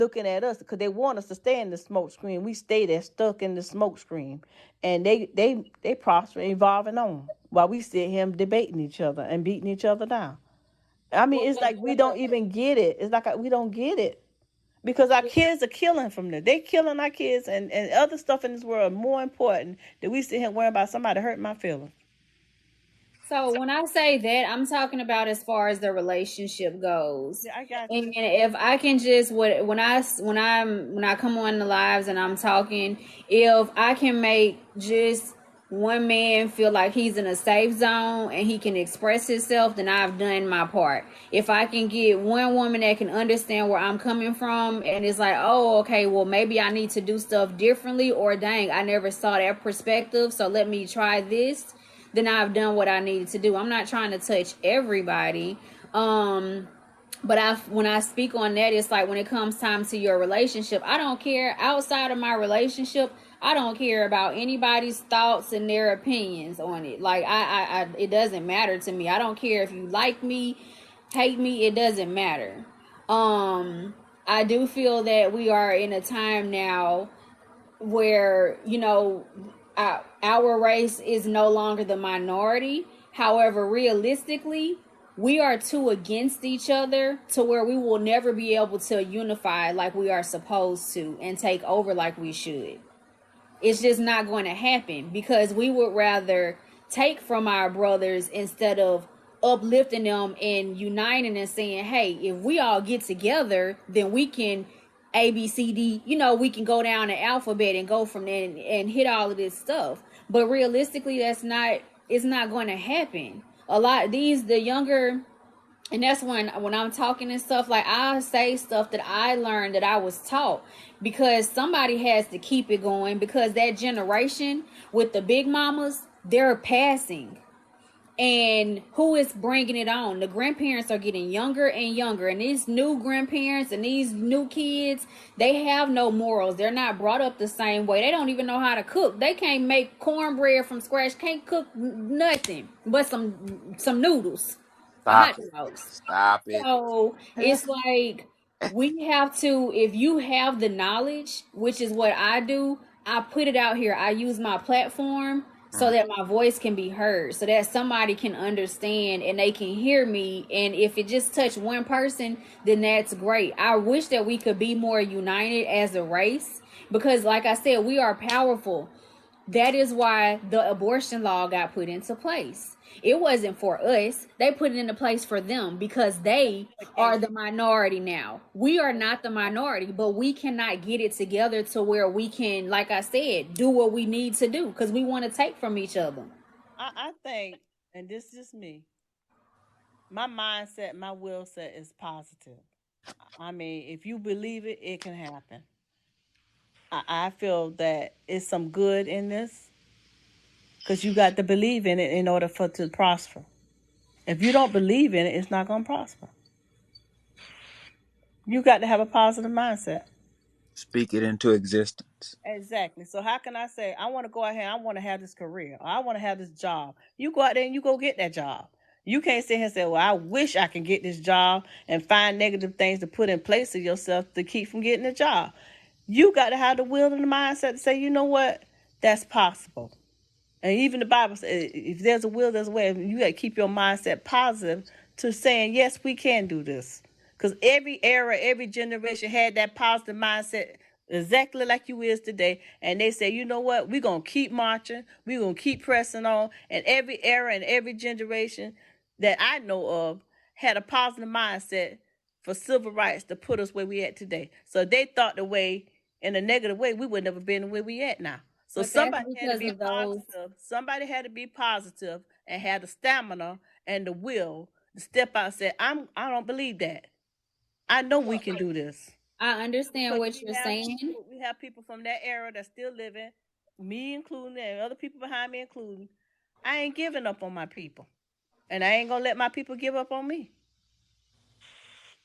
looking at us because they want us to stay in the smoke screen. We stay there stuck in the smoke screen, and they prosper, evolving on while we sit here debating each other and beating each other down. I mean, it's like we don't even get it. It's like we don't get it because our kids are killing from there. They killing our kids, and other stuff in this world more important than we sit here worrying about somebody hurting my feelings. So when I say that, I'm talking about as far as the relationship goes. Yeah, I got And you. if I can just when I come on the lives and I'm talking, if I can make just one man feel like he's in a safe zone and he can express himself, then I've done my part. If I can get one woman that can understand where I'm coming from and it's like, oh, okay, well maybe I need to do stuff differently, or dang, I never saw that perspective, so let me try this, then I've done what I needed to do. I'm not trying to touch everybody. But when I speak on that, it's like when it comes time to your relationship, I don't care outside of my relationship. I don't care about anybody's thoughts and their opinions on it. Like it doesn't matter to me. I don't care if you like me, hate me. It doesn't matter. I do feel that we are in a time now where our race is no longer the minority. However, realistically, we are too against each other to where we will never be able to unify like we are supposed to and take over like we should. It's just not going to happen because we would rather take from our brothers instead of uplifting them and uniting and saying, hey, if we all get together, then we can ABCD, we can go down the alphabet and go from there and hit all of this stuff. But realistically, it's not going to happen. A lot of the younger, and that's when I'm talking and stuff, like I say stuff that I learned, that I was taught, because somebody has to keep it going, because that generation with the big mamas, they're passing. And who is bringing it on? The grandparents are getting younger and younger, and these new grandparents and these new kids, they have no morals. They're not brought up the same way. They don't even know how to cook. They can't make cornbread from scratch, can't cook nothing but some noodles, Stop hot it. dogs. Stop it. So it's like we have to, if you have the knowledge, which is what I do, I put it out here. I use my platform so Mhm. that my voice can be heard, so that somebody can understand and they can hear me. And if it just touch one person, then that's great. I wish that we could be more united as a race, because like I said, we are powerful. That is why the abortion law got put into place. It wasn't for us. They put it into place for them because they are the minority now. We are not the minority, but we cannot get it together to where we can, like I said, do what we need to do because we want to take from each other. I think, and this is just me, my mindset, my will set is positive. I mean, if you believe it, it can happen. I feel that it's some good in this because you got to believe in it in order for it to prosper. If you don't believe in it, it's not going to prosper. You got to have a positive mindset. Speak it into existence. Exactly. So how can I say I want to go out here? I want to have this career. Or I want to have this job. You go out there and you go get that job. You can't sit here and say, "Well, I wish I can get this job," and find negative things to put in place of yourself to keep from getting a job. You got to have the will and the mindset to say, "You know what? That's possible." And even the Bible says, "If there's a will, there's a way." You got to keep your mindset positive to saying, "Yes, we can do this." Because every era, every generation had that positive mindset exactly like you is today. And they say, you know what? We're going to keep marching. We're going to keep pressing on. And every era and every generation that I know of had a positive mindset for civil rights to put us where we at today. So they thought the way, in a negative way, we would never been where we at now. So But that's somebody had to because be of those. positive. Somebody had to be positive and had the stamina and the will to step out and say, I don't believe that. I know we can do this. I understand Because what you're saying. we have people from that era that's still living, me including, and other people behind me including. I ain't giving up on my people. And I ain't gonna let my people give up on me.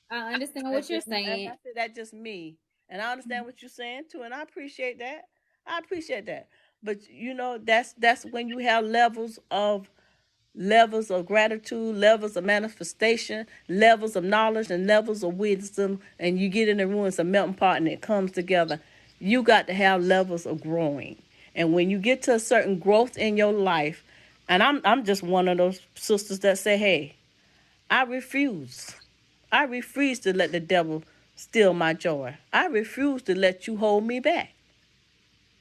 I understand That's what you're just like I saying. said, that's just me. And I understand what you're saying too, and I appreciate that. I appreciate that. But you know, that's when you have levels of levels of gratitude, levels of manifestation, levels of knowledge, and levels of wisdom, and you get in the room, it's a melting pot and it comes together. You got to have levels of growing. And when you get to a certain growth in your life, and I'm just one of those sisters that say, hey, I refuse. I refuse to let the devil steal my joy. I refuse to let you hold me back.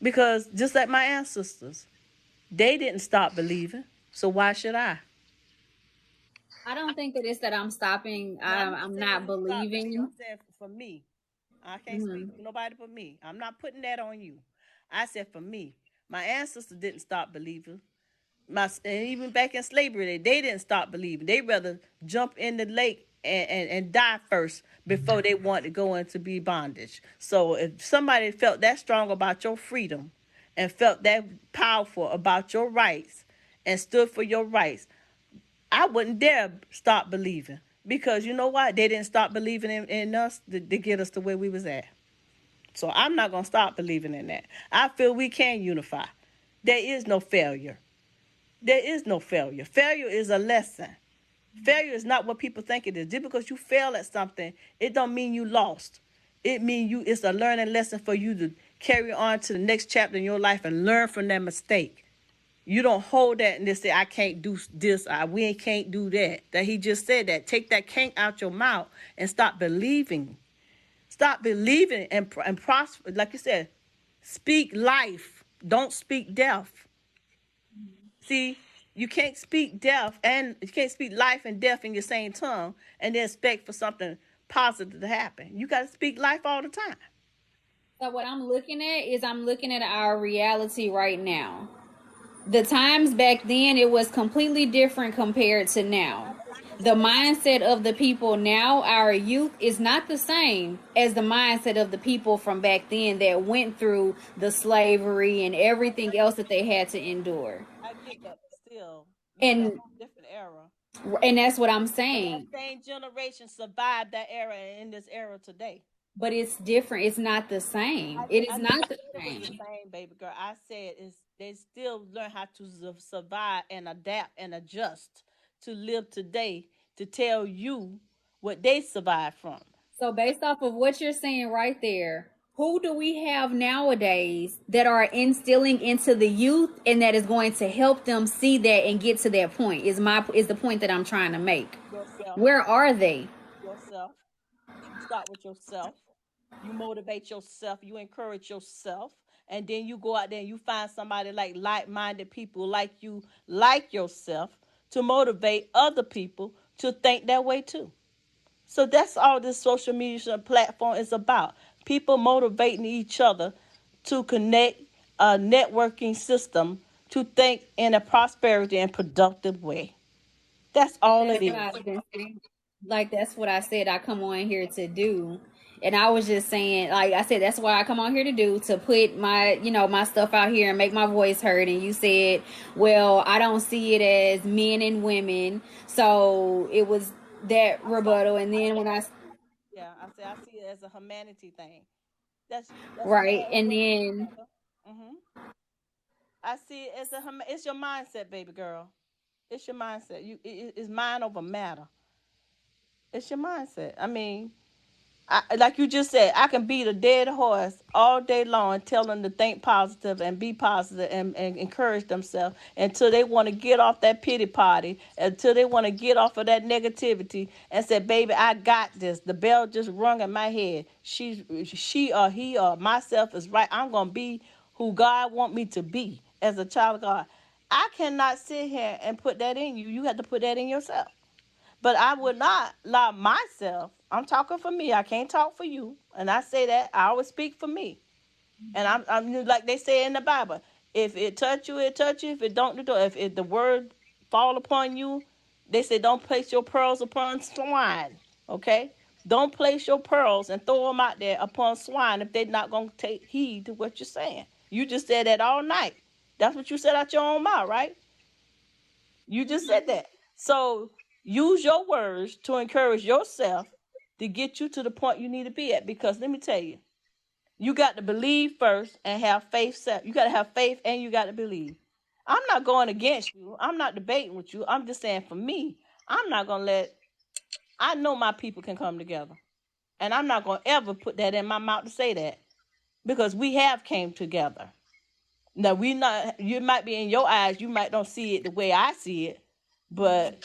Because just like my ancestors, they didn't stop believing. So why should I? I don't think that it's that I'm stopping. No, I'm not I'm saying not you stop believing. I'm believing. saying for me. I can't speak Hmm. for nobody but me. I'm not putting that on you. I said for me. My ancestors didn't stop believing. And even back in slavery, they didn't stop believing. They rather jump in the lake and die first before they want to go into be bondage. So if somebody felt that strong about your freedom and felt that powerful about your rights and stood for your rights, I wouldn't dare stop believing. Because you know what? They didn't stop believing in us to get us to where we was at. So I'm not gonna stop believing in that. I feel we can unify. There is no failure. There is no failure. Failure is a lesson. Failure is not what people think it is. Just because you fail at something, it don't mean you lost. It means it's a learning lesson for you to carry on to the next chapter in your life and learn from that mistake. You don't hold that and just say, I can't do this, we can't do that. That he just said that. Take that can't out your mouth and stop believing. Stop believing and prosper. Like you said, speak life. Don't speak death. See, you can't speak death and you can't speak life and death in your same tongue and then expect for something positive to happen. You got to speak life all the time. So what I'm looking at our reality right now. The times back then, it was completely different compared to now. The mindset of the people now, our youth, is not the same as the mindset of the people from back then that went through the slavery and everything else that they had to endure. I get that, but still, we in a And whole different era. that's what I'm But that saying. same generation survived that era in this era today. But it's different. It's not the same. It I is never not the said it was the same. same, baby girl. I said they still learn how to survive and adapt and adjust to live today to tell you what they survived from. So based off of what you're saying right there, who do we have nowadays that are instilling into the youth and that is going to help them see that and get to that point? Is the point that I'm trying to make. Yourself, Where are they? yourself. You start with yourself. You motivate yourself. You encourage yourself. And then you go out there and you find somebody like-minded people like you, like yourself, to motivate other people to think that way too. So that's all this social media platform is about. People motivating each other to connect a networking system to think in a prosperity and productive way. That's Like all that's it what is. I've been saying. Like that's what I said I come on here to do. And I was just saying, like I said, that's what I come on here to do, to put my, my stuff out here and make my voice heard. And you said, well, I don't see it as men and women. So it was that rebuttal. And then when I, Yeah, I see it as a humanity thing. That's right. man and And woman then, together. I see it as it's your mindset, baby girl. It's your mindset. It's mind over matter. It's your mindset. I mean, like you just said, I can beat a dead horse all day long and tell them to think positive and be positive and encourage themselves until they want to get off that pity party, until they want to get off of that negativity and say, baby, I got this. The bell just rung in my head. She or he or myself is right. I'm going to be who God want me to be as a child of God. I cannot sit here and put that in you. You have to put that in yourself. But I would not allow myself, I'm talking for me, I can't talk for you. And I say that, I always speak for me. And I'm like they say in the Bible, if it touch you, it touch you. If it don't, it don't. If the word fall upon you, they say don't place your pearls upon swine. Okay? Don't place your pearls and throw them out there upon swine if they're not going to take heed to what you're saying. You just said that all night. That's what you said out your own mouth, right? You just said that. So use your words to encourage yourself to get you to the point you need to be at. Because let me tell you, you got to believe first and have faith. You got to have faith and you got to believe. I'm not going against you. I'm not debating with you. I'm just saying for me, I'm not gonna let. I know my people can come together, and I'm not gonna ever put that in my mouth to say that because we have came together. Now we not. You might be in your eyes. You might don't see it the way I see it, but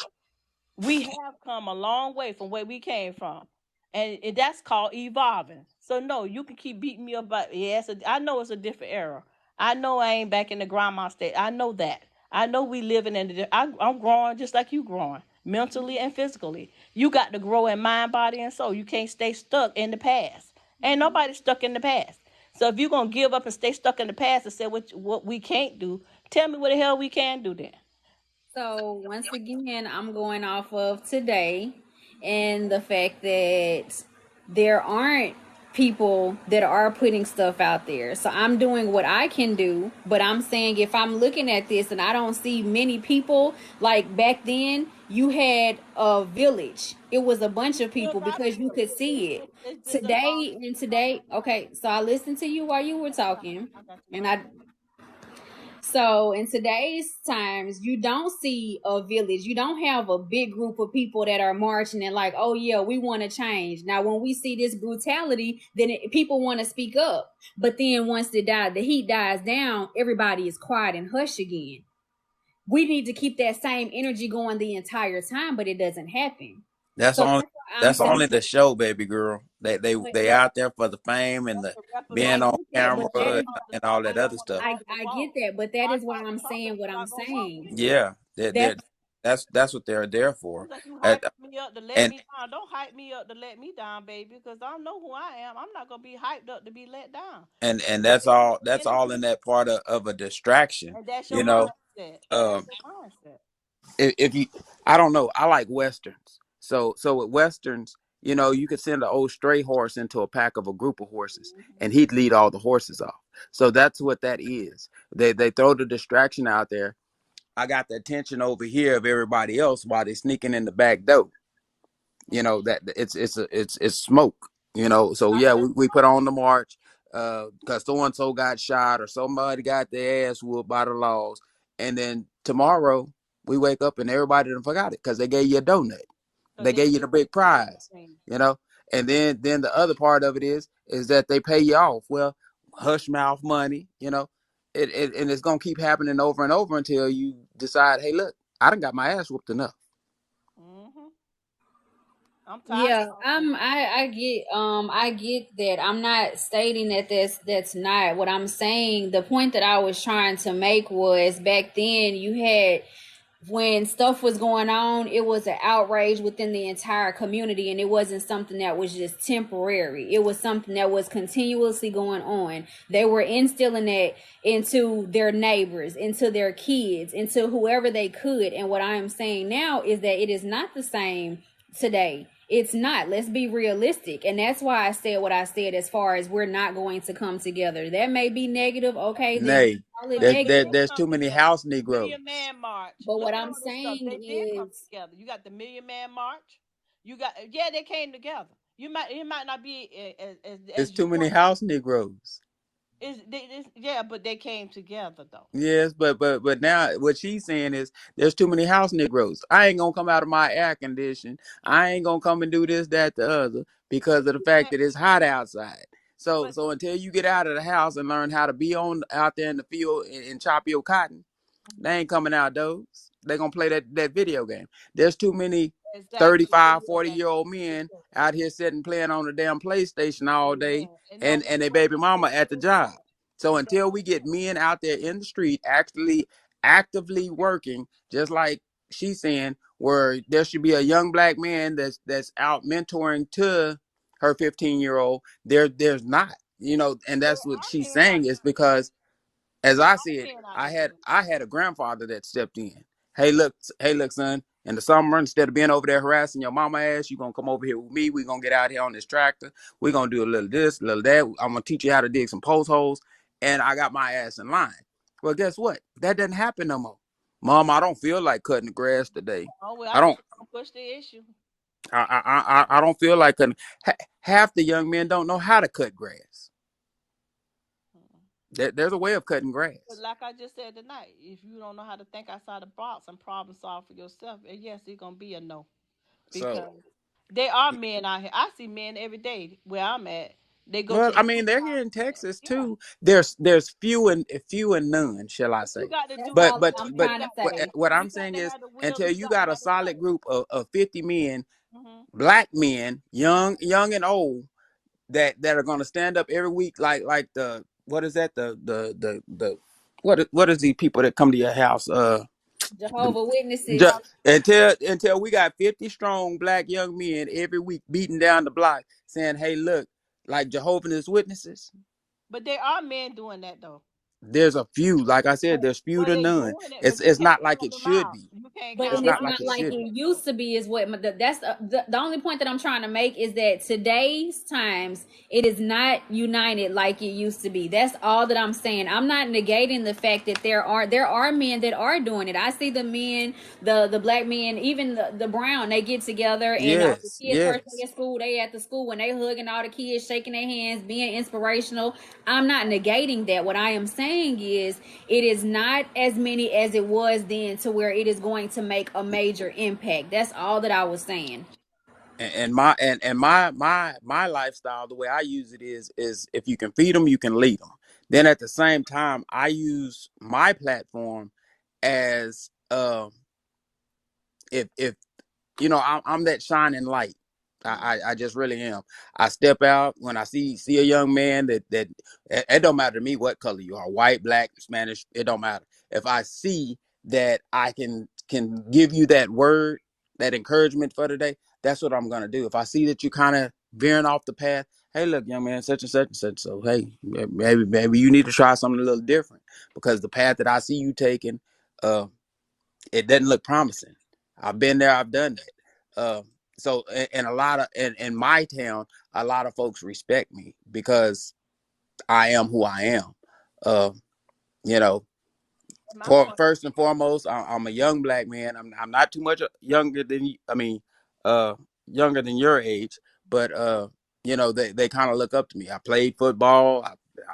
we have come a long way from where we came from, and that's called evolving. So no, you can keep beating me up, but yes, I know it's a different era. I know I ain't back in the grandma state. I know that. I know we living in the. I'm growing just like you growing, mentally and physically. You got to grow in mind, body, and soul. You can't stay stuck in the past. Ain't nobody stuck in the past. So if you're gonna give up and stay stuck in the past and say what we can't do, tell me what the hell we can do then. So once again, I'm going off of today and the fact that there aren't people that are putting stuff out there. So I'm doing what I can do, but I'm saying if I'm looking at this and I don't see many people like back then, you had a village. It was a bunch of Still people got a because you could village. see it. It's just Today evolving. and It's not today, the same. okay, so I listened to you while you were talking I got you, and mama. I so in today's times, you don't see a village. You don't have a big group of people that are marching and like, oh yeah, we want to change. Now, when we see this brutality, then people want to speak up. But then once the heat dies down, everybody is quiet and hush again. We need to keep that same energy going the entire time, but it doesn't happen. That's So only that's why I'm that's saying. only the show, baby girl. They out there for the fame and That's the the I being on get representation. that, camera but that is and all that They don't other want to stuff. walk the I get walk. that, but that Talk is why about I'm the talk, saying but what you're I'm not gonna walk saying. either. Yeah, That's that's what they're there for. It's like you And, hyping me up to let and me down. Don't hype me up to let me down, baby, because I know who I am. I'm not gonna be hyped up to be let down. and But that's all. That's all in that part of a distraction. and that's your You know, mindset. That's um, your mindset. if you, I don't know, I like westerns. So with westerns, you could send an old stray horse into a pack of a group of horses, and he'd lead all the horses off. So that's what that is. They throw the distraction out there. I got the attention over here of everybody else while they're sneaking in the back door. That it's smoke. So I yeah, let we put on the march because so and so got shot or somebody got their ass whooped by the laws, and then tomorrow we wake up and everybody done forgot it because they gave you a donut, so they this gave you the big prize, thing. you know. And then the other part of it is that they pay you off. Well, hush mouth money, and it's gonna keep happening over and over until you decide, hey, look, I done got my ass whooped enough. Mm-hmm. I'm tired Yeah, of talking. I get that. I'm not stating that that's not what I'm saying. The point that I was trying to make was back then you had when stuff was going on, it was an outrage within the entire community, and it wasn't something that was just temporary. It was something that was continuously going on. They were instilling it into their neighbors, into their kids, into whoever they could. And what I am saying now is that it is not the same today. It's not. Let's be realistic. And that's why I said what I said as far as we're not going to come together. That may be negative. Okay, then Nay, call it But they negative. did there's come too many together. house Million Negroes. Man March. But Look what at I'm all this stuff. saying They did come is, together. You got the Million Man March. You got yeah, they came together. It might not be There's as you too many want. house Negroes. Yeah, but they came together though. Yes, but now what she's saying is there's too many house Negroes. I ain't gonna come out of my air condition. I ain't gonna come and do this, that, the other because of the fact But that it's hot outside. So but so until you get out of the house and learn how to be on out there in the field and chop your cotton, they ain't coming outdoors. They gonna play that video game. There's too many exactly 35, video 40-year-old game. men out here sitting playing on the damn PlayStation all day Amen. And no and their baby mama at the job. So until we get men out there in the street actually actively working, just like she's saying, where there should be a young black man that's out mentoring to her 15-year-old, there's not. And there that's what are she's men out saying is there. because as There I are see it, men out I there had doing I had a grandfather that stepped in. Hey look, son. In the summer, instead of being over there harassing your mama ass, you gonna come over here with me. We gonna get out here on this tractor. We gonna do a little this, a little that. I'm gonna teach you how to dig some post holes, and I got my ass in line. Well, guess what? That doesn't happen no more. Mom, I don't feel like cutting the grass today. Oh well, I I think don't. I'm gonna push the issue. I don't feel like cutting. Half the young men don't know how to cut grass. There's a way of cutting grass. But like I just said tonight, if you don't know how to think outside the box and problem solve for yourself, yes, it's gonna be a no. So, Because there are men out here. I see men every day where I'm at. They go well, to the I mean, they're here in supermarket. Texas Yeah. too. There's few and none, shall I But you say? got to do That's the But all but I'm will. but You trying to got say. what you I'm got saying to is, have the will until and you you got to got a have the solid money. group of 50 men, Hmm. black men, young and old, that are going to stand up every week, like the what is that the what is these people that come to your house? The, Jehovah Witnesses. until we got 50 strong black young men every week beating down the block saying, "Hey, look, like Jehovah's Witnesses." But there are men doing that though. There's a few, like I said, there's few But to they none. doing it. But you It's can't not like count it them should out. be. You can't But It's and count them not it's out. like not it like should be. it used to be. Is what that's the only point that I'm trying to make is that today's times it is not united like it used to be. That's all that I'm saying. I'm not negating the fact that there are men that are doing it. I see the men, the black men, even the brown. They get together and on the Yes, kids' first day yes. of school, they at the school when they hugging all the kids, shaking their hands, being inspirational. I'm not negating that. What I am saying is it is not as many as it was then to where it is going to make a major impact. That's all that I was saying. And my lifestyle, the way I use it is if you can feed them, you can lead them. Then at the same time, I use my platform as if I'm that shining light. I just really am. I step out when I see a young man that it don't matter to me what color you are, white, black, Spanish, it don't matter. If I see that I can give you that word, that encouragement for the day, that's what I'm gonna do. If I see that you kind of veering off the path, hey, look, young man, such and such and such. So hey, maybe you need to try something a little different because the path that I see you taking, uh, it doesn't look promising. I've been there, I've done that. So and a lot of in my town, a lot of folks respect me because I am who I am. Uh, you know, My for point. first and foremost, I'm a young black man. I'm not too much younger than uh, younger than your age, but they kind of look up to me. I played football.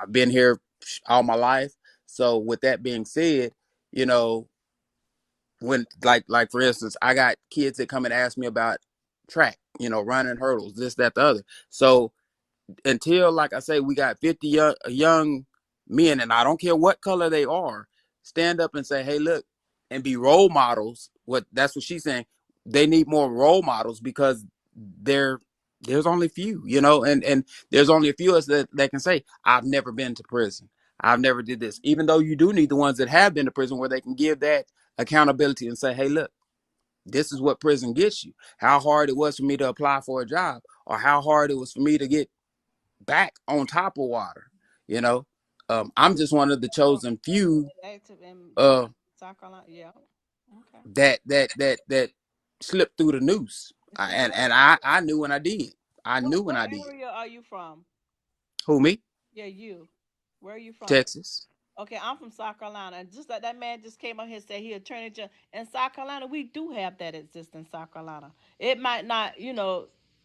I've been here all my life. So with that being said, you know, when like for instance, I got kids that come and ask me about track, running hurdles, this, that, the other. So until, like I say, we got 50 young men, and I don't care what color they are, stand up and say, hey, look, and be role models. That's what she's saying. They need more role models because there's only few, and there's only a few of us that can say, I've never been to prison. I've never did this. Even though you do need the ones that have been to prison where they can give that accountability and say, hey, look, this is what prison gets you. How hard it was for me to apply for a job, or how hard it was for me to get back on top of water. You know, I'm just one of the Oh, chosen few active in uh South Carolina. Yeah. Okay. that slipped through the noose. See, And I knew when I did. I what knew when what I did. area are you from? Who, me? Yeah, you. Where are you from? Texas. Okay, I'm from South Carolina, and just like that man just came up here and said he attorney general in South Carolina, we do have that exist in South Carolina. It might not,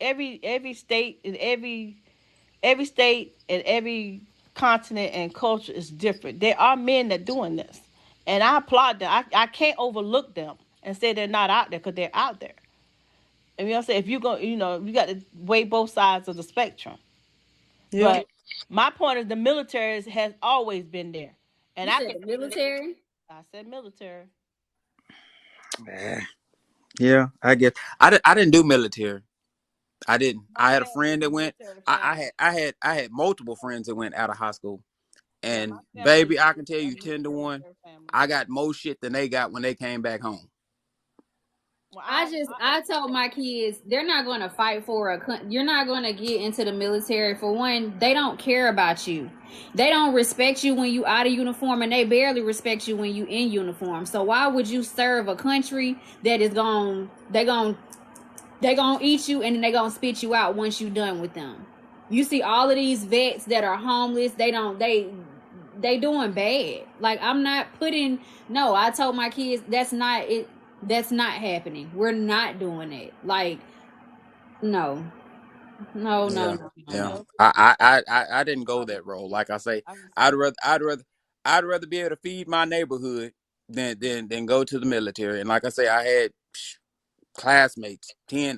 every state and every state and every continent and culture is different. There are men that doing this, and I applaud them. I can't overlook them and say they're not out there because they're out there. And you know what I'm saying? If you go, you got to weigh both sides of the spectrum. Yeah. But my point is the military has always been there, and You I said can the say that. military? I said military. Eh, yeah, I guess I didn't do military. I didn't. My I had a family's friend a that went. military I family. had I had I had multiple friends that went out of high school. Yeah, my And family baby, I is can tell a you 10 to 1, military family. I got more shit than they got when they came back home. Well, I told my kids they're not going to fight for you're not going to get into the military. For one, they don't care about you. They don't respect you when you out of uniform, and they barely respect you when you in uniform. So why would you serve a country that is going they going to eat you and then they going to spit you out once you done with them? You see all of these vets that are homeless, they doing bad. Like, I'm not putting, no, I told my kids that's not it. That's not happening. We're not doing it. Like, no. No, no, Yeah, no, no, yeah. no. I didn't go that role. Like I say, I just I'd rather I'd rather I'd rather be able to feed my neighborhood than go to the military. And like I say, I had classmates 10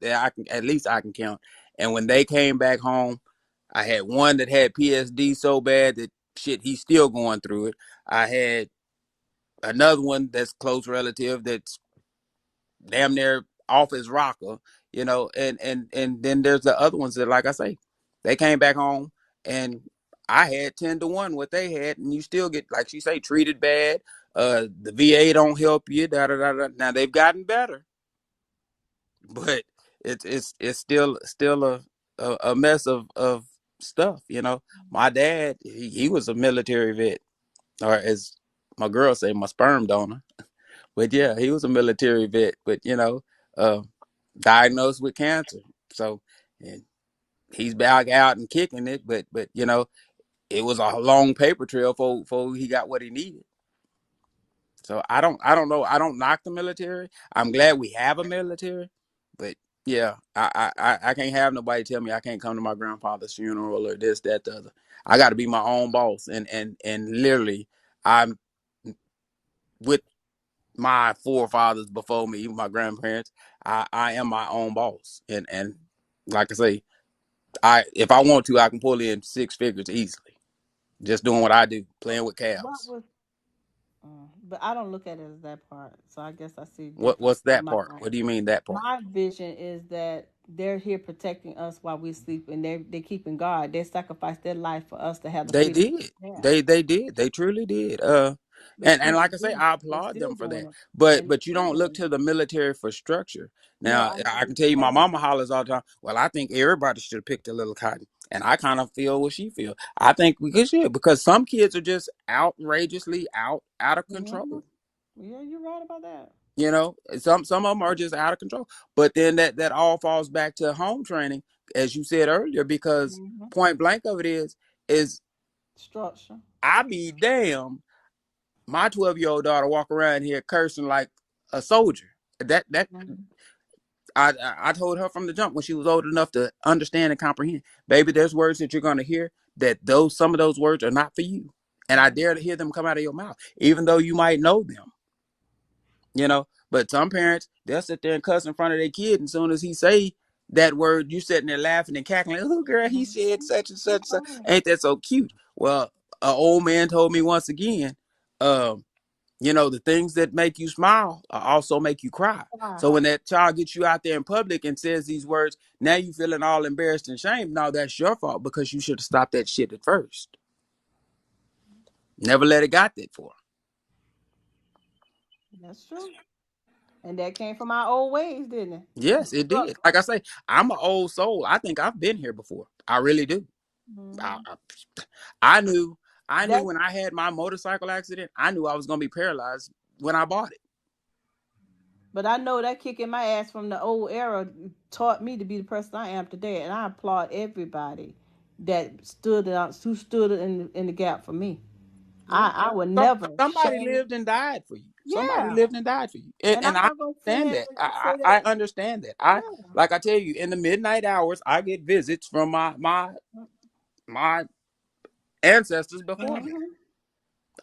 that I can at least I can count. And when they came back home, I had one that had PSD so bad that shit he's still going through it. I had another one that's close relative that's damn near off his rocker, and then there's the other ones that, like I say, they came back home and I had 10 to 1 what they had, and you still get, like she say, treated bad. The VA don't help you. Da da da da. Now they've gotten better, but it's still a mess of stuff. My dad, he was a military vet, or as my girl say, my sperm donor. But yeah, he was a military vet, but uh, diagnosed with cancer. So, and he's back out and kicking it, but it was a long paper trail for he got what he needed. So I don't know. I don't knock the military. I'm glad we have a military, but yeah, I can't have nobody tell me I can't come to my grandfather's funeral or this, that, the other. I got to be my own boss, and literally, I'm with my forefathers before me, even my grandparents. I am my own boss, and like I say, I if I want to, I can pull in 6 figures easily, just doing what I do, playing with what cows. was but I don't look at it as that part. So I guess I see different What's from that my part? own. What do you mean that part? My vision is that they're here protecting us while we sleep, and they're keeping guard. They sacrificed their life for us to have the They freedom did. we have. They did. They truly did. They And truly like I say, do. I They applaud still them for doing that. it, But and they're but you still don't look doing it. to the military for structure. No, Now I I know can tell you, my everything. mama hollers all the time. Well, I think everybody should have picked a little cotton, and I kind of feel what she feel. I think we should, because some kids are just outrageously out of Mm-hmm. control. Yeah, you're right about that. Some of them are just out of control. But then that all falls back to home training, as you said earlier, because Mm-hmm. point blank of it is Structure. I be damn, my 12-year-old daughter walk around here cursing like a soldier. That Mm-hmm. I told her from the jump when she was old enough to understand and comprehend. Baby, there's words that you're gonna hear that some of those words are not for you. And I dare to hear them come out of your mouth, even though you might know them. But some parents, they'll sit there and cuss in front of their kid, and as soon as he say that word, you sitting there laughing and cackling. Oh, girl, he said such and such, such. Mm-hmm. Ain't that so cute? Well, an old man told me once again, um, the things that make you smile also make you cry. Why? So when that child gets you out there in public and says these words, now you feeling all embarrassed and shamed. No, that's your fault, because you should have stopped that shit at first. Never let it got that for. That's true. And that came from our old ways, didn't it? Yes, it did. Like I say, I'm an old soul. I think I've been here before. I really do. I, Mm-hmm. I, I knew. I knew That, when I had my motorcycle accident. I knew I was gonna be paralyzed when I bought it. but I know that kicking my ass from the old era taught me to be the person I am today, and I applaud everybody that who stood in the gap for me. Yeah. I would Some, never somebody shame. lived and died for you. Somebody Yeah, lived and died for you, and, and I'm and I not gonna sit understand here that. and say I that. understand that. I Yeah. like I tell you, in the midnight hours, I get visits from my ancestors before me Hmm.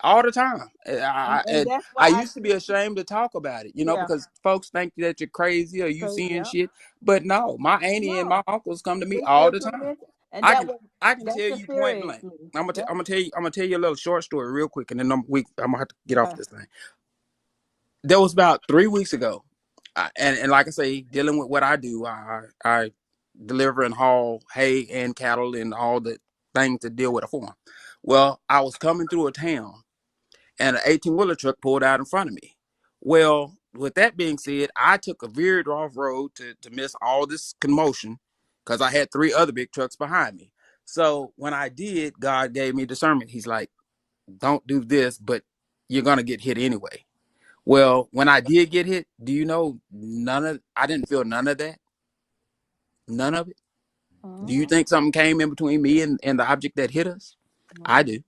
all the time. And And that's why I I used to be still. ashamed to talk about it, Yeah. because folks think that you're crazy or you Crazy. seeing Yeah. shit. But no, my auntie and my No, uncles come to me they all still the put them time. in, and I can I can that tell you point infuriates blank. me. I'm That. gonna tell you a little short story real quick, and then I'm gonna have to get off Okay. this thing. That was about 3 weeks ago, and like I say, dealing with what I do, I deliver and haul hay and cattle and all the things to deal with a farm. Well, I was coming through a town, and an 18-wheeler truck pulled out in front of me. Well, with that being said, I took a veered off road to miss all this commotion, because I had 3 other big trucks behind me. So when I did, God gave me discernment. He's like, don't do this, but you're gonna get hit anyway. Well, when I did get hit, do you know, I didn't feel none of that. None of it. Do you Hmm. think something came in between me and the object that hit us? I Hmm. do.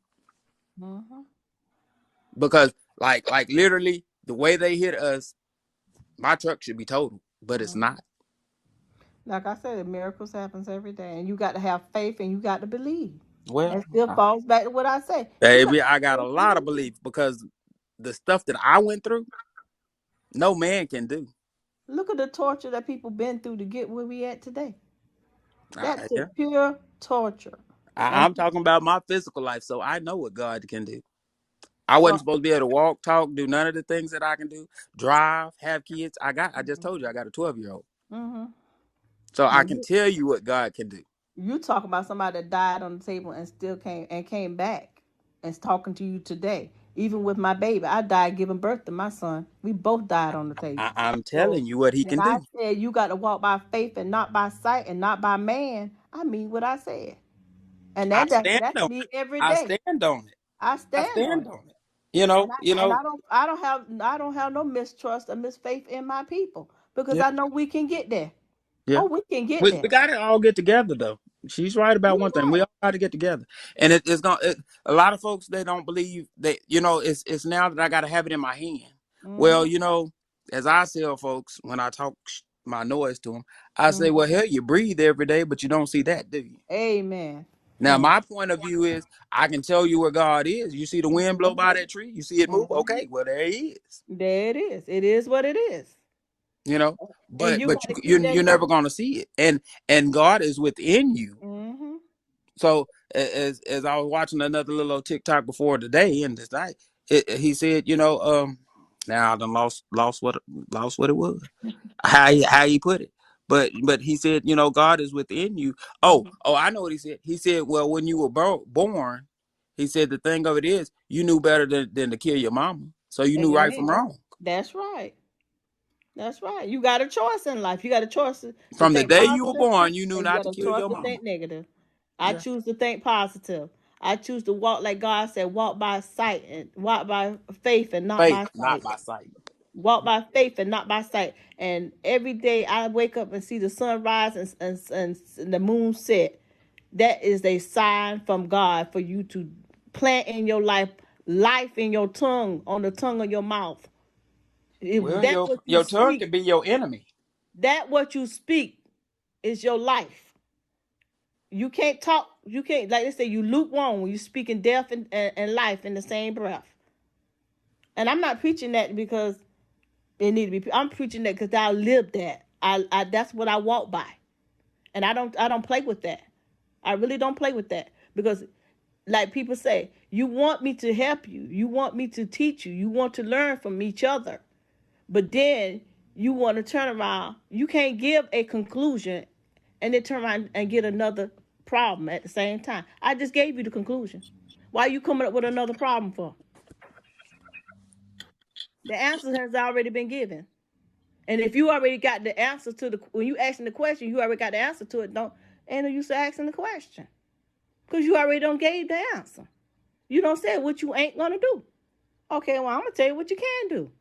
Hmm. Because like literally the way they hit us, my truck should be totaled, but it's not. Like I said, miracles happens every day, and you got to have faith, and you got to believe. Well, That still falls back to what I say. You got baby, to I have got a faith and lot of believe. belief because the stuff that I went through, no man can do. Look at the torture that people been through to get where we at today. That's Yeah. just pure torture. And I'm talking about my physical life, so I know what God can do. I wasn't well, supposed to be able to walk, talk, do none of the things that I can do. Drive, have kids. I just told you I got a 12-year-old. mm-hmm. So I Now can tell you what God can do. you talk about somebody that died on the table and still came back and is talking to you today. Even with my baby, I died giving birth to my son. We both died on the table. I'm So telling you what he when can I do. said you got to walk by faith and not by sight and not by man, I mean what I said. And I that's stand that's on me it. every I day. stand on it. I I stand on stand it. on it. You And know, I and I don't have no mistrust or misfaith in my people because yeah, I know we can get there. yeah. Oh, we can get We there. got to all get together though. She's right about We one thing. We right. all got to get together, and it's gonna. A lot of folks they don't believe that. It's now that I got to have it in my hand. Mm-hmm. Well, as I tell folks when I talk my noise to them, I say, Mm-hmm. well, hell, you breathe every day, but you don't see that, do you? Amen. Now, Hmm. my point of view is I can tell you where God is. You see the wind blow by that tree, you see it move. Mm-hmm. Okay, well there he is. There it is. It is what it is. You know, And but you got but to you keep that you're never going. gonna see it, and God is within you. Mm-hmm. So as I was watching another little TikTok before today and this night, he said, now I done lost what it was, how he put it, but he said, God is within you. Oh, I know what he said. He said, well, when you were born, he said the thing of it is you knew better than to kill your mama, so you knew right from Amen. wrong. That's right. That's right. You got a choice in life. You got a choice to From the think day you were positive, born, you knew and you not got to a kill choice your to mama. think negative. I Yeah, choose to think positive. I choose to walk like God said, walk by sight and walk by faith and not faith, by not sight. by sight. Walk by faith and not by sight. And every day I wake up and see the sun rise and the moon set. That is a sign from God for you to plant in your life in your tongue, on the tongue of your mouth. If Well, that your what you your tongue speak, can be your enemy. that what you speak is your life. You can't talk. You can't, like they say, you lukewarm when you speaking death and life in the same breath. And I'm not preaching that because it need to be. I'm preaching that because I live that. I that's what I walk by, and I don't play with that. I really don't play with that because, like people say, you want me to help you, you want me to teach you, you want to learn from each other, but then you want to turn around. You can't give a conclusion and then turn around and get another problem at the same time. I just gave you the conclusion. Why are you coming up with another problem for? The answer has already been given. And if you already got the answer to when you asking the question, you already got the answer to it. Don't ain't no use asking the question because you already don't gave the answer. You don't say what you ain't gonna do. Okay, well I'm gonna tell you what you can do.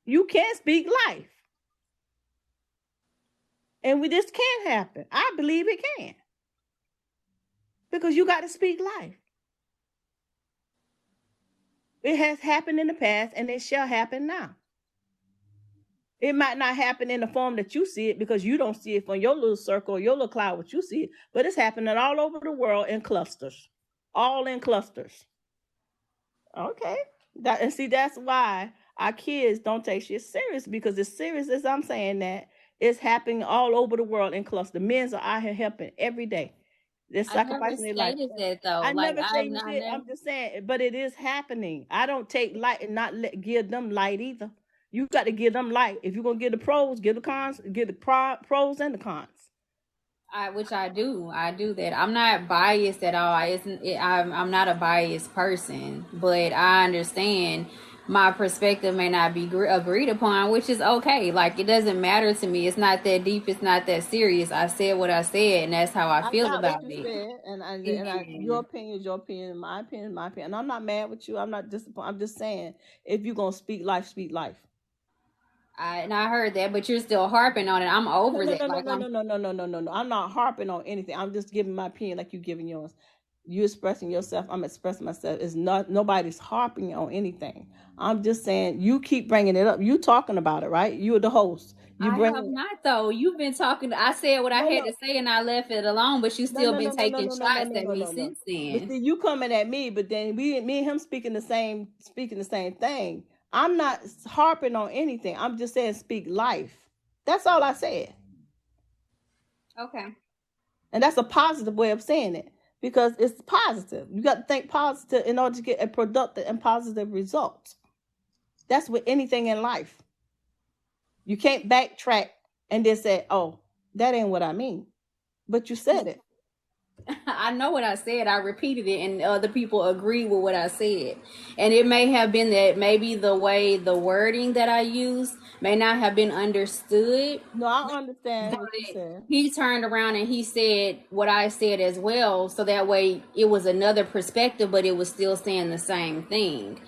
You can speak life, and this can happen. I believe it can because you got to speak life. It has happened in the past, and it shall happen now. It might not happen in the form that you see it because you don't see it from your little circle, your little cloud, what you see it, but it's happening all over the world in clusters, all in clusters. Okay, and see that's why our kids don't take shit serious because it's serious as I'm saying that it's happening all over the world in clusters. The men's are out here helping every day. They're I never sacrificing their life. stated that though. I Like never say you I did. never. I'm just saying, but it is happening. I don't take light and not give them light either. You got to give them light. If you're gonna give the pros, give the cons, give the pros and the cons. Which I do that. I'm not biased at all. I'm not a biased person, but I understand my perspective may not be agreed upon, which is okay. Like it doesn't matter to me. It's not that deep. It's not that serious. I said what I said, and that's how I I feel got what about you it. said, your Yeah. opinion is your opinion, my opinion is my opinion. And I'm not mad with you. I'm not disappointed. I'm just saying, if you're gonna speak life, speak life. I heard that, but you're still harping on it. I'm No, over no, that. no, no, Like no, I'm no, no, no, no, no, no, no. I'm not harping on anything. I'm just giving my opinion like you giving yours. You expressing yourself, I'm expressing myself. It's not, nobody's harping on anything. I'm just saying, you keep bringing it up. You talking about it, right? You're the host. You I bring have it. not though. You've been talking. I said what I No, had no, to say and I left it alone, but you no, still no, been no, no, no, taking no, no, no, shots no, at no, me no, no. since But then. see, you coming at me, but then me and him speaking the same thing. I'm not harping on anything. I'm just saying speak life. That's all I said. Okay. And that's a positive way of saying it because it's positive. You got to think positive in order to get a productive and positive result. That's with anything in life. You can't backtrack and then say, oh, that ain't what I mean. But you said it. I know what I said. I repeated it, and other people agree with what I said. And it may have been that maybe the way the wording that I used may not have been understood. No, I understand But what you said. he turned around and he said what I said as well. So that way it was another perspective, but it was still saying the same thing.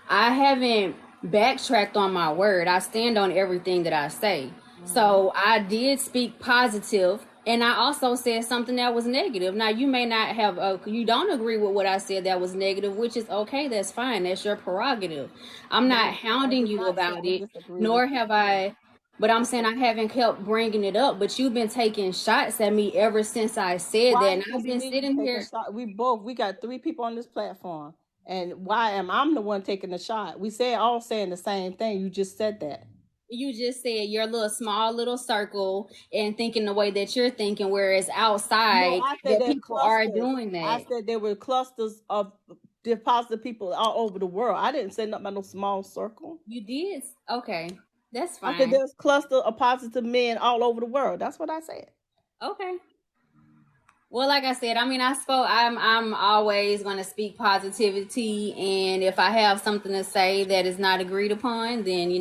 I haven't backtracked on my word. I stand on everything that I say. So I did speak positive, and I also said something that was negative. Now you may not have, you don't agree with what I said that was negative, which is okay. That's fine. That's your prerogative. I'm But not I hounding did you not say about I it, disagree with nor have you. I. But I'm saying I haven't kept bringing it up. But you've been taking shots at me ever since I said that, Why and do I've you been need to sitting take a here. shot? We got 3 people on this platform. And why am I the one taking the shot? We say all saying the same thing. You just said that. You just said your little small little circle and thinking the way that you're thinking, whereas No, outside I said the they're people are clusters. doing I that. said there were clusters of deposited people all over the world. I didn't say nothing about no small circle. You did? Okay. That's I said fine. there's cluster of positive men all over the world. That's what I said. Okay. Well, like I said, I mean, I'm always going to speak positivity, and if I have something to say that is not agreed upon, then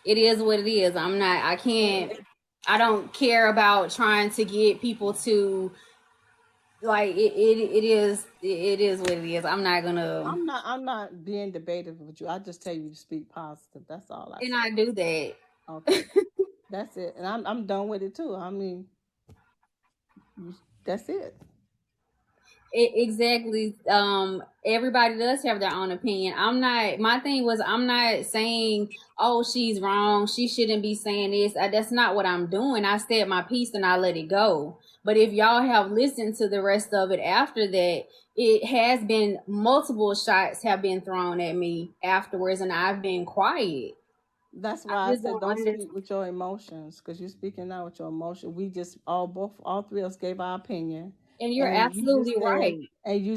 it is what it is. I don't care about trying to get people to like it is what it is. I'm not gonna. I'm not being debative with you. I just tell you to speak positive. That's all I And said. I do that. Okay. That's it. And I'm done with it too. I mean, that's it. Exactly. Everybody does have their own opinion. My thing was, I'm not saying, oh, she's wrong, she shouldn't be saying this. That's not what I'm doing. I said my piece and I let it go. But if y'all have listened to the rest of it after that, it has been multiple shots have been thrown at me afterwards, and I've been quiet. That's I why I just said don't don't understand. speak with your emotions because you're speaking now with your emotion. We just all 3 of us gave our opinion, And you're and absolutely right. you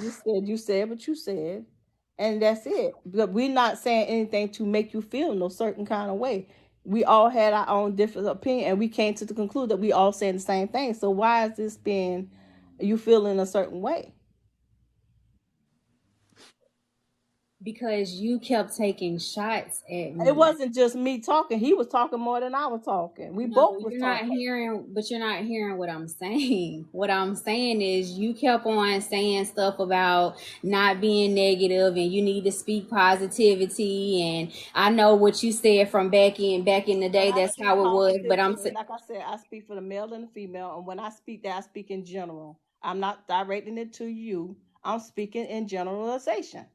said what you said, and that's it. But we're not saying anything to make you feel no certain kind of way. We all had our own different opinion, and we came to the conclusion that we all saying the same thing. So why is this being you feeling a certain way? Because you kept taking shots at It me. wasn't just me talking. He was talking more than I was talking. We No, both was you're not talking. hearing, but you're not hearing what I'm saying. What I'm saying is you kept on saying stuff about not being negative and you need to speak positivity. And I know what you said from back in the When day, I that's speak how it was. But positivity, like I said, I speak for the male and the female. And when I speak that, I speak in general. I'm not directing it to you. I'm speaking in generalization.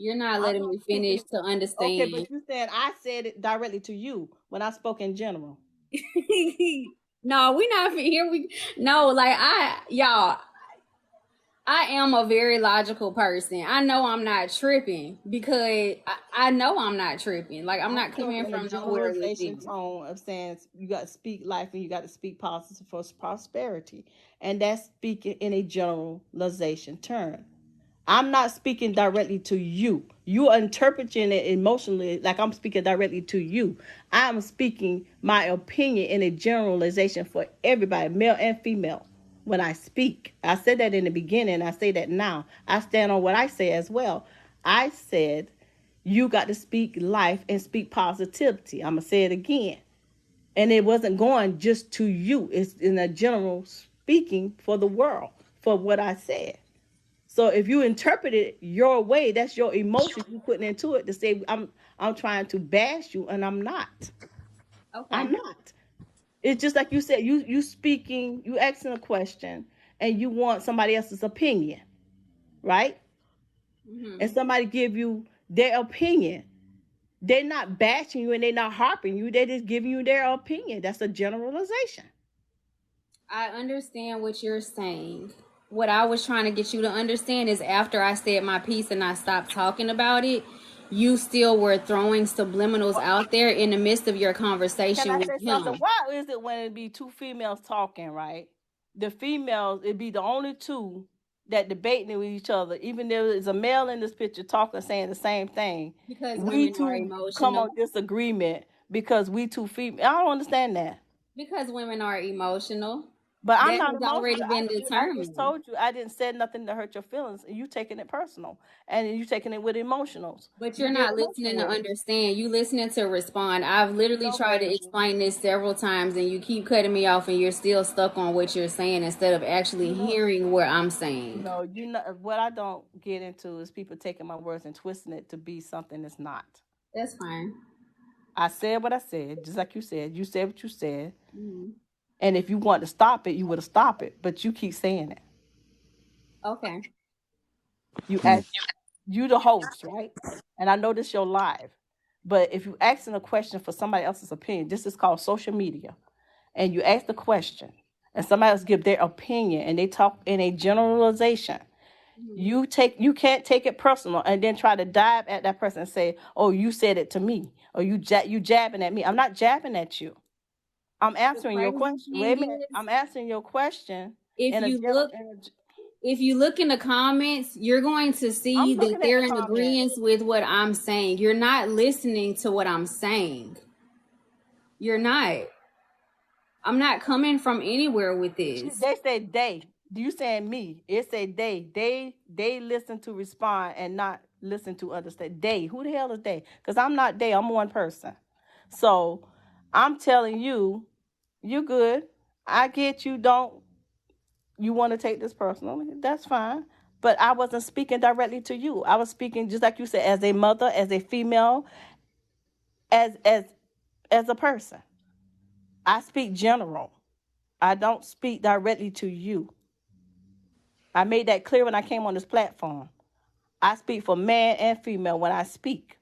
you're not I'm letting not me speaking. finish to Okay, but understand. you said I said it directly to you when I spoke in general. No, we not here. No, like y'all, I am a very logical person. I know I'm not tripping because I know I'm not tripping. Like I'm I not spoke coming in a from nowhere with generalization this. tone of saying you got to speak life and you got to speak positive for prosperity. And that's speaking in a generalization term. I'm not speaking directly to you. You are interpreting it emotionally like I'm speaking directly to you. I'm speaking my opinion in a generalization for everybody, male and female. When I speak, I said that in the beginning. I say that now. I stand on what I say as well. I said you got to speak life and speak positivity. I'm going to say it again. And it wasn't going just to you, it's in a general speaking for the world for what I said. So if you interpret it your way, that's your emotion you putting into it to say I'm trying to bash you, and I'm not. I'm Okay. not. It's just like you said, you speaking, you asking a question, and you want somebody else's opinion. right? Hmm. And somebody give you their opinion, they're not bashing you and they're not harping you. They're just giving you their opinion. That's a generalization. I understand what you're saying. What I was trying to get you to understand is after I said my piece and I stopped talking about it, you still were throwing subliminals out there in the midst of your Can conversation I with say something? him. Why is it when it be two females talking, right? The females, it be the only two that debating with each other, even though there's a male in this picture talking, saying the same thing. Because We women are two come emotional. on disagreement because we two female. I don't understand that. Because women are emotional. But I'm That not has already emotional. been I just determined. told you I didn't say nothing to hurt your feelings. And you taking it personal, and you taking it with emotionals. But You you're being not emotional listening to with it. understand. You listening to respond. I've literally No, tried to baby. explain this several times and you keep cutting me off and you're still stuck on what you're saying instead of actually You know, hearing what I'm saying. no, you know what I don't get into is people taking my words and twisting it to be something it's not. That's fine. I said what I said, just like you said. You said what you said, Mhm. and if you want to stop it, you would have stopped it. But you keep saying it. Okay. You Mm. ask, you the host, right? And I know this your live, but if you asking a question for somebody else's opinion, this is called social media, and you ask the question, and somebody else give their opinion, and they talk in a generalization. Mhm. You can't take it personal and then try to dive at that person and say, "Oh, you said it to me," or you jabbing at me. I'm not jabbing at you. I'm The answering your crazy question. Wait a thing minute. is, I'm answering your question if in a you general. look if you look in the comments, you're going to I'm see that looking at they're the in comments. agreement with what I'm saying. You're not listening to what I'm saying. You're not. I'm not coming from anywhere with this. They say they. Do you saying me? It say they. They listen to respond and not listen to understand. They. Who the hell is they? Because I'm not they. I'm one person. So I'm telling you, you good. I get you. Don't you want to take this personally? That's fine. But I wasn't speaking directly to you. I was speaking just like you said, as a mother, as a female, as as as a person. I speak general. I don't speak directly to you. I made that clear when I came on this platform. I speak for man and female when I speak.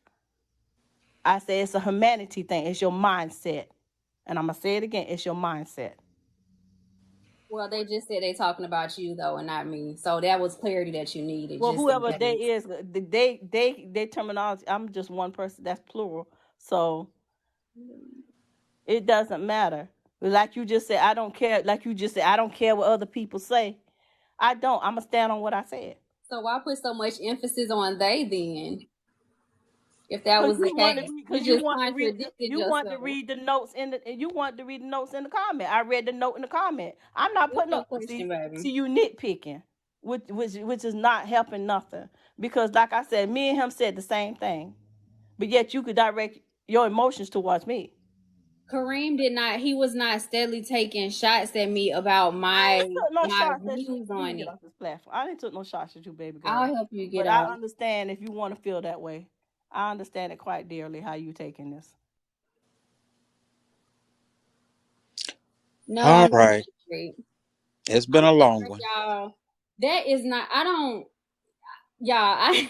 I say it's a humanity thing. It's your mindset. And I'm going to say it again. It's your mindset. Well, they just said they talking about you though, and not me. So that was clarity that you needed, Well, just in whoever they case. is, they terminology, I'm just one person. That's plural. So it doesn't matter. Like you just said, I don't care. Like you just said, I don't care what other people say. I don't. I'm going to stand on what I said. So why put so much emphasis on they then? If that Cause was the case, you just contradicted you want to yourself. read the notes in the you want to read the notes in the comment. I read the note in the comment. I'm not What's putting your up. question, baby? See you nitpicking, which is not helping nothing. Because like I said, me and him said the same thing, but yet you could direct your emotions towards me. Kareem did not. He was not steadily taking shots at me about I my ain't took no my shots at you. views Let me on get it. off this platform. I didn't took no shots at you, baby girl. I'll help you get But I out. understand if you want to feel that way. I understand it quite dearly how you taking this. No, All I'm not right. straight. It's been I'm a long sorry, one. y'all. That is not. I don't. Y'all. I.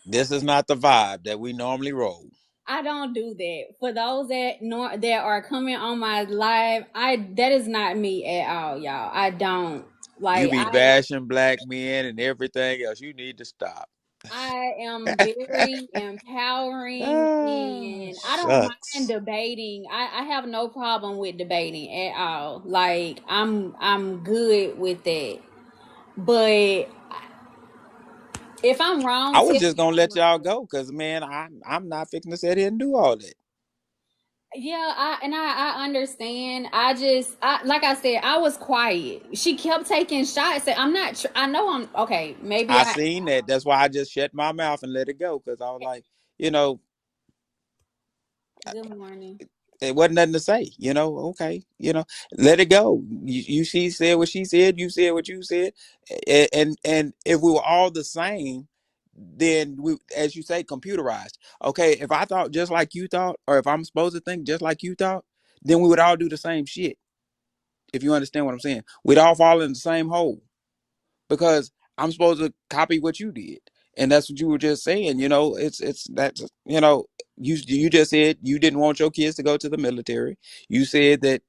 This is not the vibe that we normally roll. I don't do that. For those that are coming on my live, I that is not me at all, y'all. I don't You like be I bashing black men and everything else. You need to stop. I am very empowering Ah, and I don't mind shucks. debating. I have no problem with debating at all. Like I'm good with that. But if I'm wrong, I tell was me just gonna I'm let y'all wrong. go because man, I'm not fixing to sit here and do all that. Yeah, I understand. I like I said, I was quiet. She kept taking shots. And I'm not. I know I'm okay. Maybe I I. seen that. That's why I just shut my mouth and let it go because I was like, you know, Good morning. it wasn't nothing to say. Okay, let it go. She said what she said. You said what you said, and if we were all the same, then we, as you say, computerized. Okay, if I thought just like you thought, or if I'm supposed to think just like you thought, then we would all do the same shit. If you understand what I'm saying, we'd all fall in the same hole. because I'm supposed to copy what you did. And that's what you were just saying. It's that's you just said you didn't want your kids to go to the military. You said that,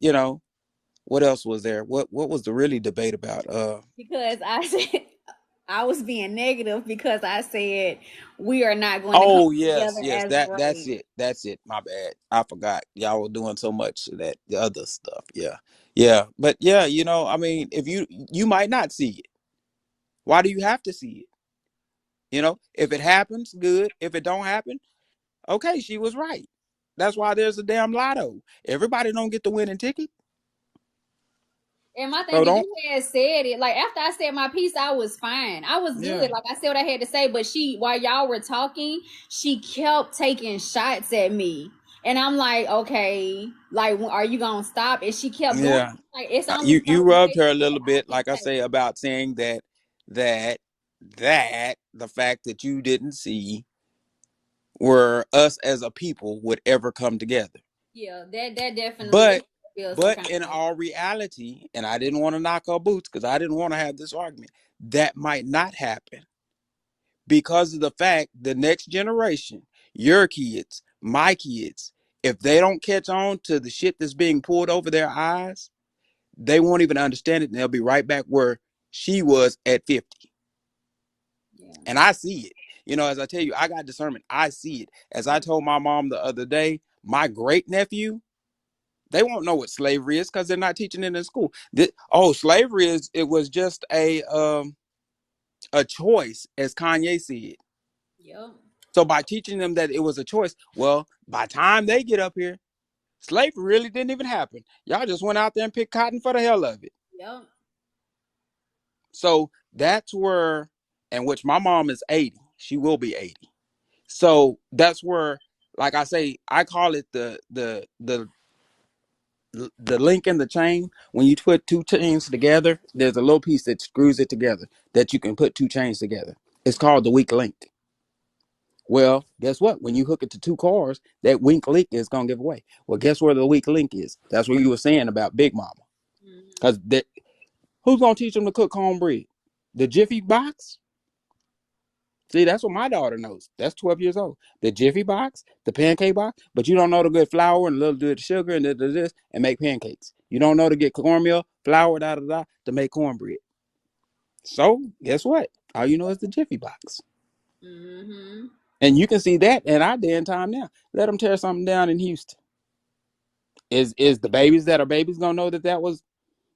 what else was there? What was the really debate about? Because I said I was being negative because I said we are not going to come Oh yes, together yes. as That's race. it. That's it. My bad. I forgot. Y'all were doing so much of that the other stuff. Yeah. Yeah. But yeah, I mean, if you might not see it. Why do you have to see it? If it happens, good. If it don't happen, okay, she was right. That's why there's a damn lotto. Everybody don't get the winning ticket. And my thing So is, don't. you had said it like after I said my piece, I was fine. I was Yeah. good. Like I said what I had to say, but while y'all were talking, she kept taking shots at me, and I'm like, okay, like are you gonna stop? And she kept doing Yeah. it. Like it's only You certain rubbed her a patience little that I bit, can like I take. say, about saying that that the fact that you didn't see where us as a people would ever come together. Yeah, that definitely But it feels some but kind in of way. all reality, and I didn't want to knock her boots because I didn't want to have this argument, that might not happen because of the fact the next generation, your kids, my kids, if they don't catch on to the shit that's being pulled over their eyes, they won't even understand it, and they'll be right back where she was at 50. Yeah. And I see it. As I tell you, I got discernment. I see it. As I told my mom the other day, my great nephew, they won't know what slavery is because they're not teaching it in school. Slavery it was just a choice, as Kanye said. Yep. So by teaching them that it was a choice, well, by the time they get up here, slavery really didn't even happen. Y'all just went out there and picked cotton for the hell of it. Yep. So that's where, and which my mom is 80. She will be 80. So that's where, like I say, I call it the link in the chain. When you put two chains together, there's a little piece that screws it together that you can put two chains together. It's called the weak link. Well, guess what? When you hook it to two cars, that weak link is gonna give away. Well, guess where the weak link is? That's what you were saying about Big Mama. Mm-hmm. Because who's gonna teach them to cook cornbread? The Jiffy box? See, that's what my daughter knows. That's 12 years old. The Jiffy box, the pancake box, but you don't know to get flour and a little bit of sugar and this and make pancakes. You don't know to get cornmeal, flour, to make cornbread. So, guess what? All you know is the Jiffy box. Mm-hmm. And you can see that in our day and time now. Let them tear something down in Houston. Is the babies that are babies gonna know that was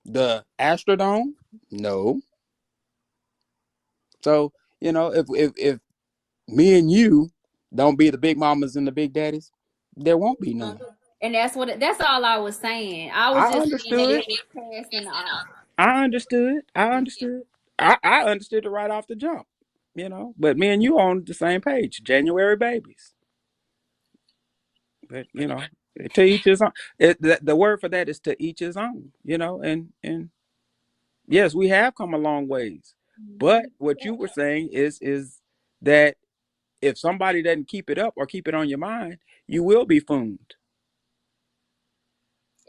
the Astrodome? No. So, if me and you don't be the big mamas and the big daddies, there won't be none. And that's all I was saying. I was I just saying that understood. it was passing off. I understood. I understood. I understood it right off the jump. But me and you on the same page. January babies. But to each his own. The word for that is to each his own. And yes, we have come a long ways. But what you were saying is that if somebody doesn't keep it up or keep it on your mind, you will be fooled.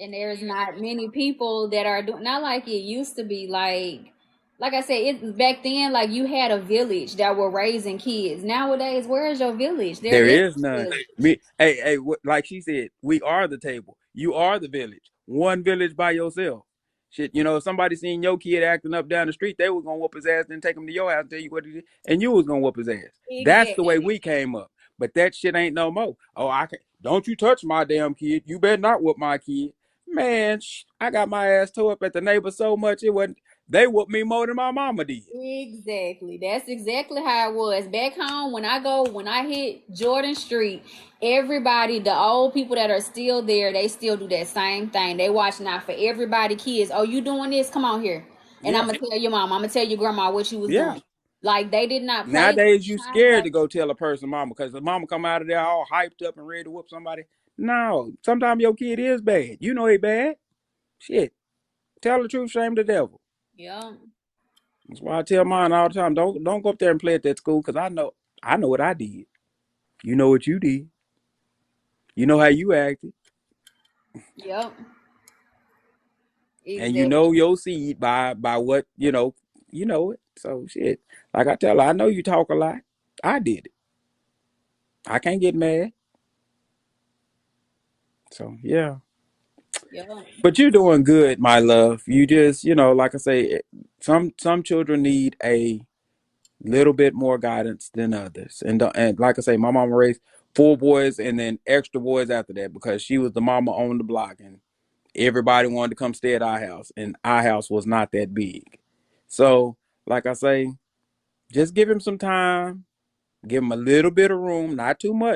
And there's not many people that are doing not like it used to be. Like I said, it back then, like you had a village that were raising kids. Nowadays, where is your village? There There is is no none. village. Me, hey, like she said, we are the table. You are the village. One village by yourself. Shit, if somebody seen your kid acting up down the street, they was gonna whoop his ass and take him to your house and tell you what he did, and you was gonna whoop his ass. That's the way Exactly. we came up. But that shit ain't no more. Oh, I can don't you touch my damn kid. You better not whoop my kid. Man, I got my ass tore up at the neighbor so much it wasn't. They whooped me more than my mama did. Exactly. That's exactly how it was. Back home, when I hit Jordan Street, everybody, the old people that are still there, they still do that same thing. They watching out for everybody, kids. Oh, you doing this? Come on here. And I'm Yeah, gonna tell your mom, I'm gonna tell your grandma what you was yeah. doing. Like they did not play. They Nowadays, you did not scared have to go tell a person mama because the mama come out of there all hyped up and ready to whoop somebody. No, sometimes your kid is bad. You know he bad. Shit, tell the truth, shame the devil. yeah. That's why I tell mine all the time. Don't go up there and play at that school because I know what I did. You know what you did. You know how you acted, Yep. and you Exactly. know your seed by what you know. You know it. So shit. Like I tell her, I know you talk a lot. I did it. I can't get mad. So yeah. Yeah. But you're doing good, my love. You just, like I say, some children need a little bit more guidance than others. And like I say, my mama raised 4 boys and then extra boys after that because she was the mama on the block and everybody wanted to come stay at our house and our house was not that big. So, like I say, just give him some time, give him a little bit of room, not too much.